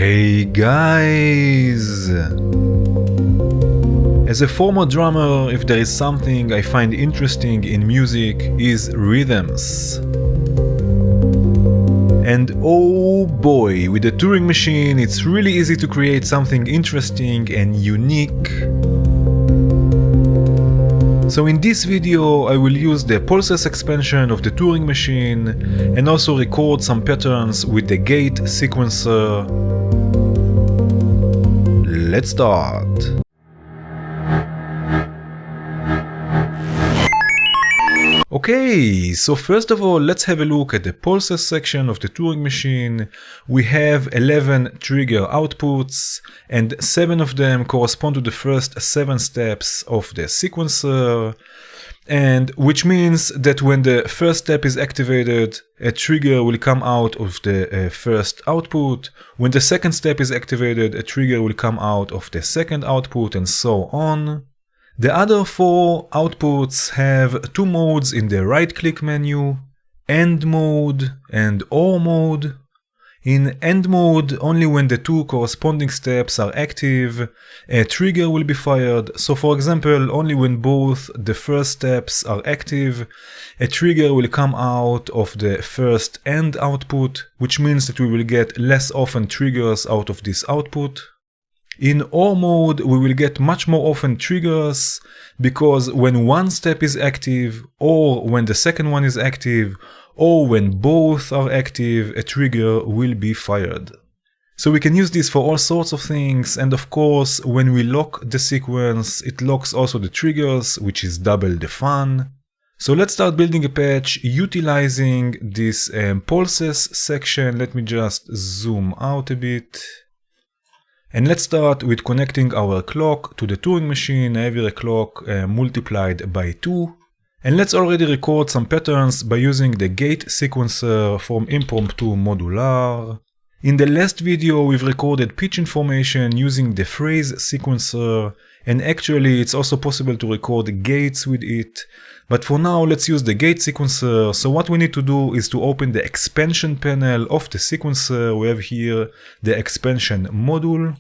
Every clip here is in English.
Hey guys! As a former drummer, if there is something I find interesting in music is rhythms. And oh boy, with the Turing Machine it's really easy to create something interesting and unique. So in this video I will use the Pulses expansion of the Turing Machine and also record some patterns with the gate sequencer. Let's start! Okay, so first of all let's have a look at the Pulses section of the Turing Machine. We have 11 trigger outputs and 7 of them correspond to the first 7 steps of the sequencer, and which means that when the first step is activated, a trigger will come out of the first output. When the second step is activated, a trigger will come out of the second output, and so on. The other 4 outputs have 2 modes in the right-click menu, AND mode and OR mode. In AND mode, only when the 2 corresponding steps are active, a trigger will be fired. So for example, only when both the first steps are active, a trigger will come out of the first AND output, which means that we will get less often triggers out of this output. In OR mode, we will get much more often triggers, because when one step is active, or when the second one is active, or when both are active, a trigger will be fired. So we can use this for all sorts of things, and of course when we lock the sequence, it locks also the triggers, which is double the fun. So let's start building a patch utilizing this Pulses section. Let me just zoom out a bit. And let's start with connecting our clock to the Turing Machine. I have here a clock multiplied by 2. And let's already record some patterns by using the gate sequencer from Impromptu Modular. In the last video we've recorded pitch information using the phrase sequencer, and actually it's also possible to record gates with it. But for now let's use the gate sequencer. So what we need to do is to open the expansion panel of the sequencer. We have here the expansion module.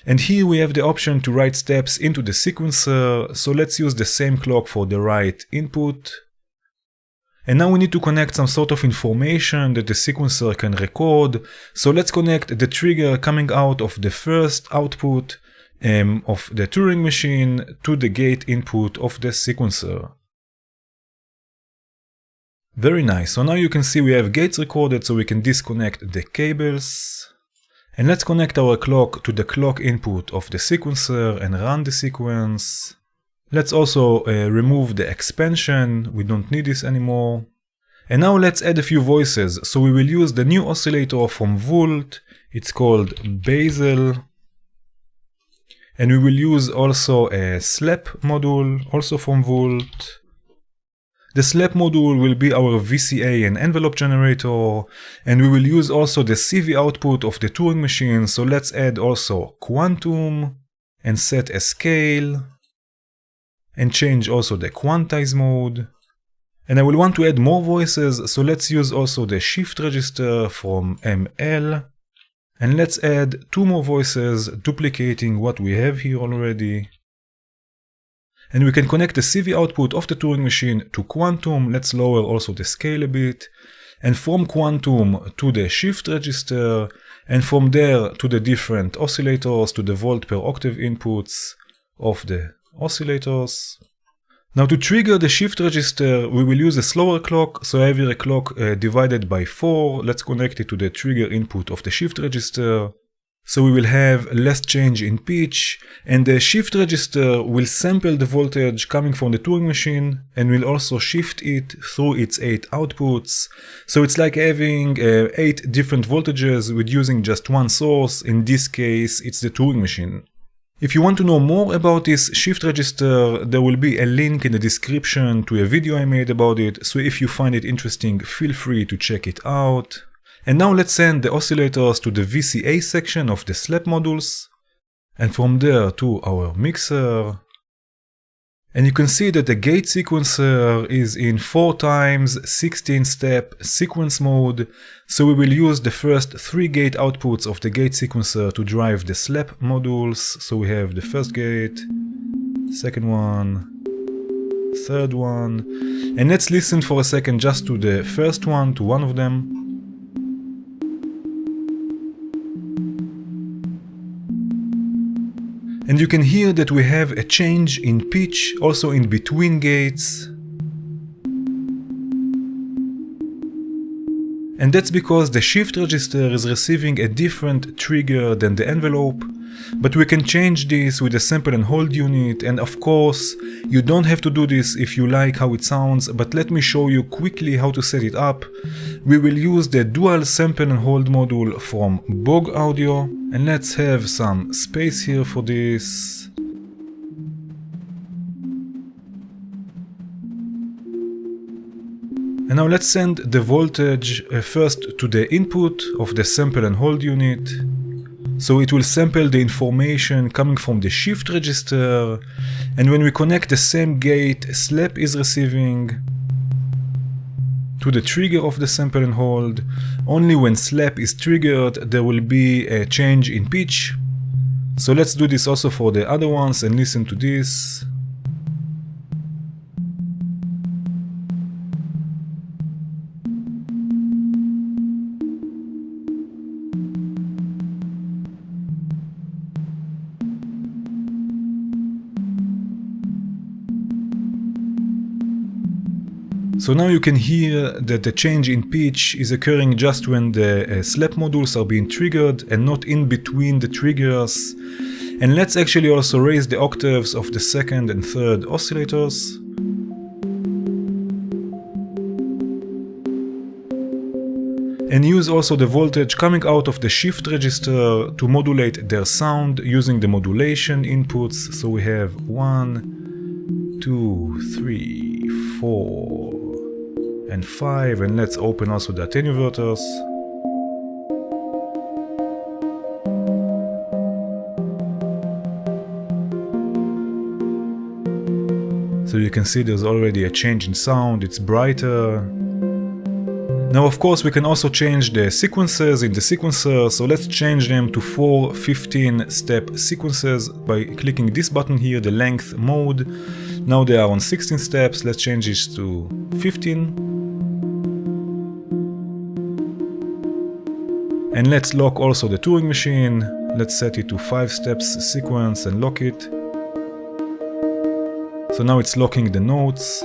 And here we have the option to write steps into the sequencer, so let's use the same clock for the write input. And now we need to connect some sort of information that the sequencer can record, so let's connect the trigger coming out of the first output of the Turing Machine to the gate input of the sequencer. Very nice, so now you can see we have gates recorded, so we can disconnect the cables. And let's connect our clock to the clock input of the sequencer and run the sequence. Let's also remove the expansion, we don't need this anymore. And now let's add a few voices, so we will use the new oscillator from Volt, it's called Basil. And we will use also a slap module, also from Volt. The slap module will be our VCA and envelope generator, and we will use also the CV output of the Turing Machine, so let's add also quantum and set a scale and change also the quantize mode. And I will want to add more voices, so let's use also the shift register from ML, and let's add 2 more voices duplicating what we have here already. And we can connect the CV output of the Turing Machine to Quantum. Let's lower also the scale a bit. And from Quantum to the shift register. And from there to the different oscillators, to the volt per octave inputs of the oscillators. Now to trigger the shift register, we will use a slower clock. So I have here a clock divided by 4. Let's connect it to the trigger input of the shift register. So we will have less change in pitch, and the shift register will sample the voltage coming from the Turing Machine and will also shift it through its 8 outputs. So it's like having 8 different voltages with using just one source. In this case it's the Turing Machine. If you want to know more about this shift register, there will be a link in the description to a video I made about it, so if you find it interesting feel free to check it out. And now let's send the oscillators to the VCA section of the slap modules, and from there to our mixer. And you can see that the gate sequencer is in 4x 16-step sequence mode, so we will use the first 3 gate outputs of the gate sequencer to drive the SLAP modules. So we have the first gate, second one, third one, and let's listen for a second just to the first one, to one of them. And you can hear that we have a change in pitch also in between gates. And that's because the shift register is receiving a different trigger than the envelope, but we can change this with a sample and hold unit, and of course you don't have to do this if you like how it sounds, but let me show you quickly how to set it up. We will use the dual sample and hold module from Bog Audio, and let's have some space here for this. And now let's send the voltage first to the input of the sample and hold unit. So it will sample the information coming from the shift register, and when we connect the same gate SLAP is receiving to the trigger of the sample and hold, only when SLAP is triggered there will be a change in pitch. So let's do this also for the other ones and listen to this. So now you can hear that the change in pitch is occurring just when the SLAP modules are being triggered and not in between the triggers. And let's actually also raise the octaves of the second and third oscillators. And use also the voltage coming out of the shift register to modulate their sound using the modulation inputs. So we have 1, 2, 3, 4, and 5, and let's open also the attenuverters. So you can see there's already a change in sound, it's brighter. Now of course we can also change the sequences in the sequencer, so let's change them to 4 15-step sequences by clicking this button here, the length mode. Now they are on 16 steps, let's change this to 15. And let's lock also the Turing machine. Let's set it to 5 steps sequence and lock it. So now it's locking the notes.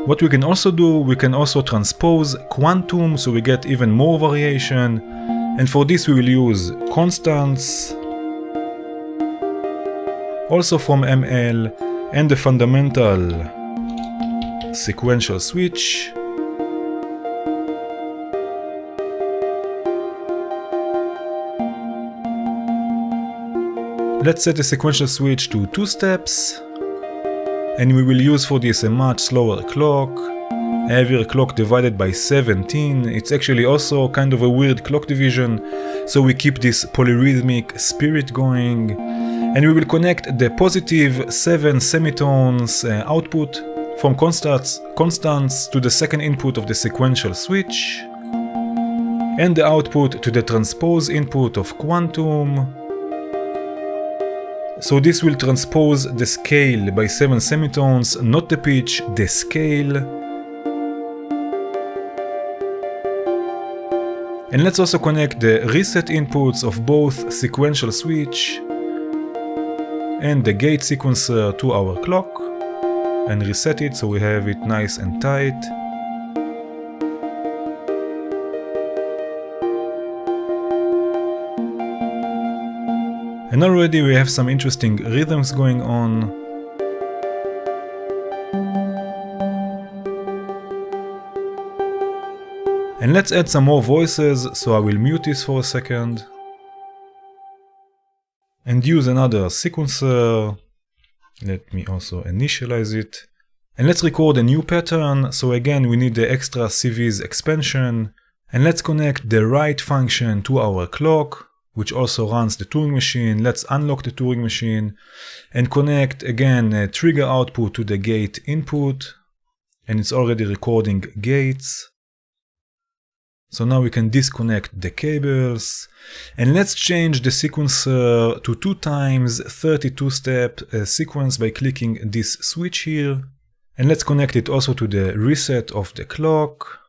What we can also do, we can also transpose quantum, so we get even more variation. And for this we will use constants, also from ML, and the fundamental sequential switch. Let's set the sequential switch to 2 steps, and we will use for this a much slower clock, a heavier clock divided by 17. It's actually also kind of a weird clock division, so we keep this polyrhythmic spirit going, and we will connect the positive 7 semitones output from constants to the second input of the sequential switch, and the output to the transpose input of quantum. So this will transpose the scale by 7 semitones, not the pitch, the scale. And let's also connect the reset inputs of both sequential switch and the gate sequencer to our clock, and reset it so we have it nice and tight. And already we have some interesting rhythms going on. And let's add some more voices, so I will mute this for a second. And use another sequencer. Let me also initialize it. And let's record a new pattern, so again we need the extra CVs expansion. And let's connect the write function to our clock which also runs the Turing machine. Let's unlock the Turing machine and connect again a trigger output to the gate input, and it's already recording gates. So now we can disconnect the cables, and let's change the sequencer to 2 times 32-step sequence by clicking this switch here. And let's connect it also to the reset of the clock.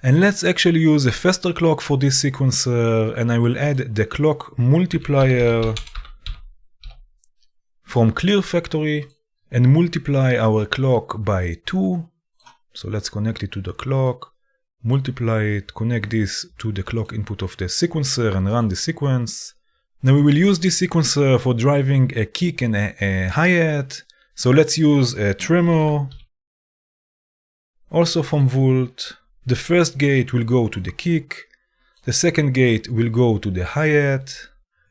And let's actually use a faster clock for this sequencer, and I will add the clock multiplier from Clear Factory and multiply our clock by 2. So let's connect it to the clock. Multiply it, connect this to the clock input of the sequencer and run the sequence. Now we will use this sequencer for driving a kick and a hi-hat. So let's use a tremor, also from Volt. The first gate will go to the kick, the second gate will go to the hi-hat.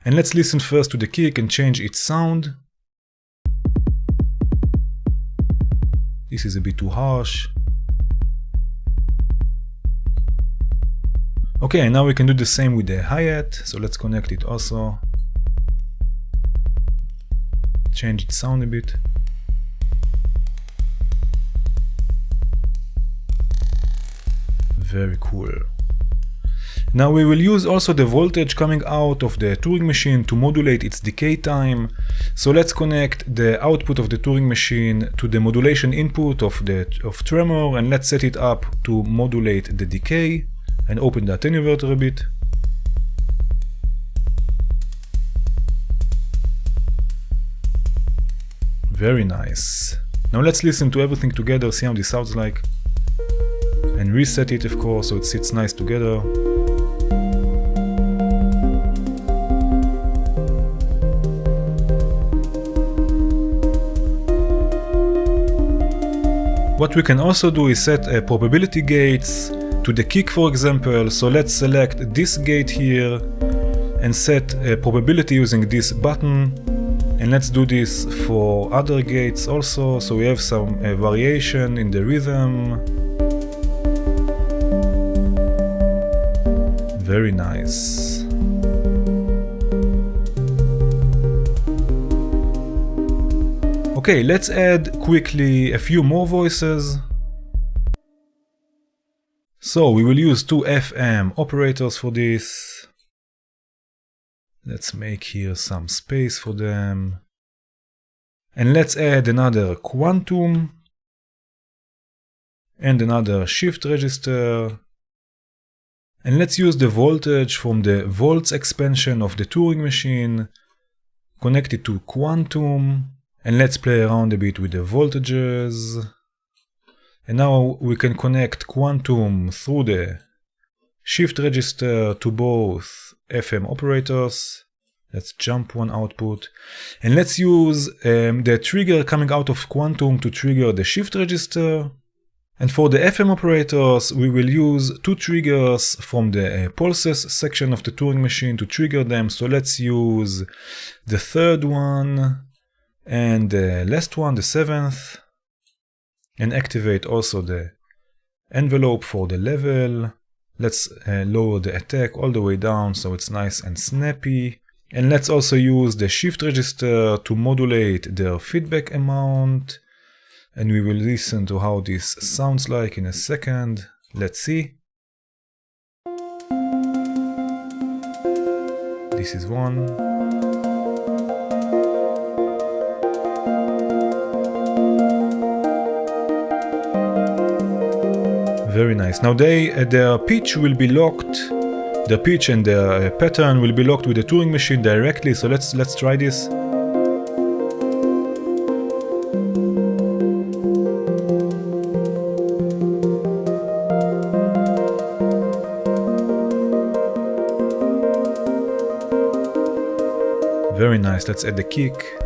And let's listen first to the kick and change its sound. This is a bit too harsh. Okay, now we can do the same with the hi-hat, so let's connect it also. Change its sound a bit. Very cool. Now we will use also the voltage coming out of the Turing machine to modulate its decay time. So let's connect the output of the Turing machine to the modulation input of tremor, and let's set it up to modulate the decay. And open the attenuator a bit. Very nice. Now let's listen to everything together, see how this sounds like. And reset it, of course, so it sits nice together. What we can also do is set probability gates to the kick, for example. So let's select this gate here and set a probability using this button, and let's do this for other gates also, so we have some variation in the rhythm. Very nice. Okay, let's add quickly a few more voices. So we will use 2 FM operators for this. Let's make here some space for them. And let's add another quantum and another shift register. And let's use the voltage from the volts expansion of the Turing machine, connect it to quantum, and let's play around a bit with the voltages. And now we can connect quantum through the shift register to both FM operators. Let's jump one output. And let's use the trigger coming out of quantum to trigger the shift register. And for the FM operators, we will use 2 triggers from the pulses section of the Turing machine to trigger them. So let's use the 3rd one and the last one, the 7th. And activate also the envelope for the level. Let's lower the attack all the way down so it's nice and snappy. And let's also use the shift register to modulate their feedback amount. And we will listen to how this sounds like in a second. Let's see. This is one. Very nice. Now their pitch will be locked. The pitch and the pattern will be locked with the Turing machine directly. So let's try this. Very nice. Let's add the kick.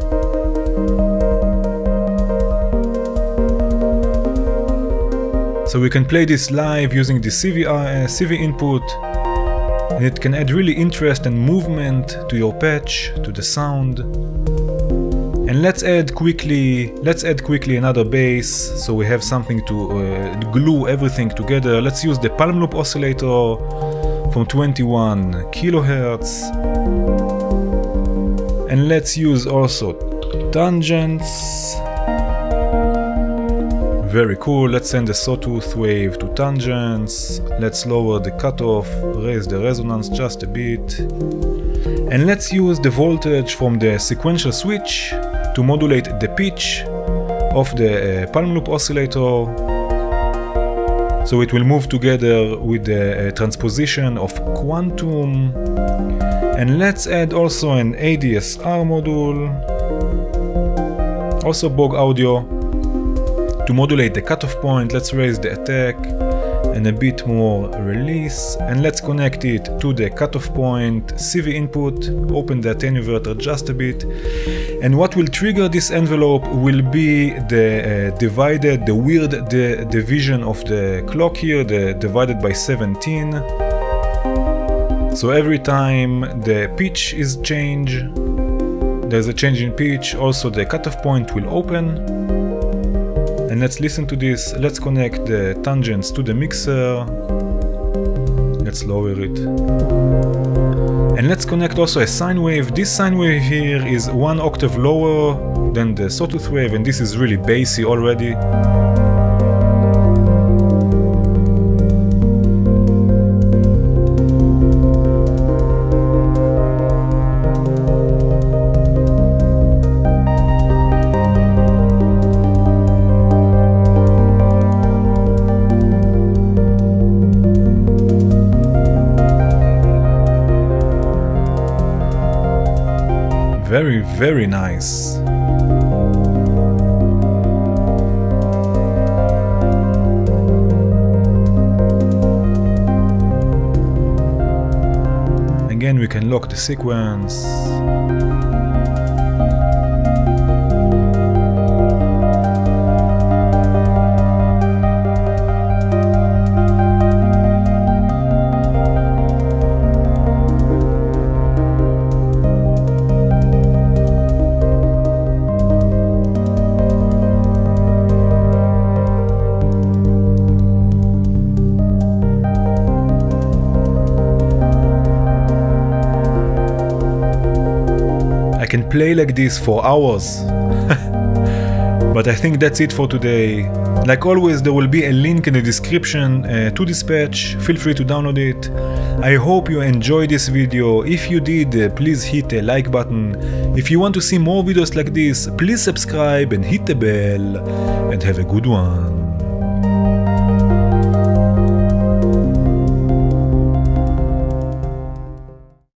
So we can play this live using the CV input, and it can add really interest and movement to your patch, to the sound. And let's add quickly another bass, so we have something to glue everything together. Let's use the palm loop oscillator from 21 kilohertz. And let's use also tangents. Very cool. Let's send the sawtooth wave to tangents. Let's lower the cutoff, raise the resonance just a bit. And let's use the voltage from the sequential switch to modulate the pitch of the palm loop oscillator, so it will move together with the transposition of quantum. And let's add also an ADSR module, also Boog Audio, to modulate the cutoff point. Let's raise the attack and a bit more release, and let's connect it to the cutoff point CV input, open the attenuator just a bit, and what will trigger this envelope will be the weird division of the clock here, the divided by 17. So every time the pitch is changed, there's a change in pitch, also the cutoff point will open. And let's listen to this. Let's connect the tangents to the mixer. Let's lower it. And let's connect also a sine wave. This sine wave here is 1 octave lower than the sawtooth wave, and this is really bassy already. Very, very nice. Again, we can lock the sequence. I can play like this for hours. But I think that's it for today. Like always, there will be a link in the description to this patch. Feel free to download it. I hope you enjoyed this video. If you did, please hit the like button. If you want to see more videos like this, please subscribe and hit the bell. And have a good one.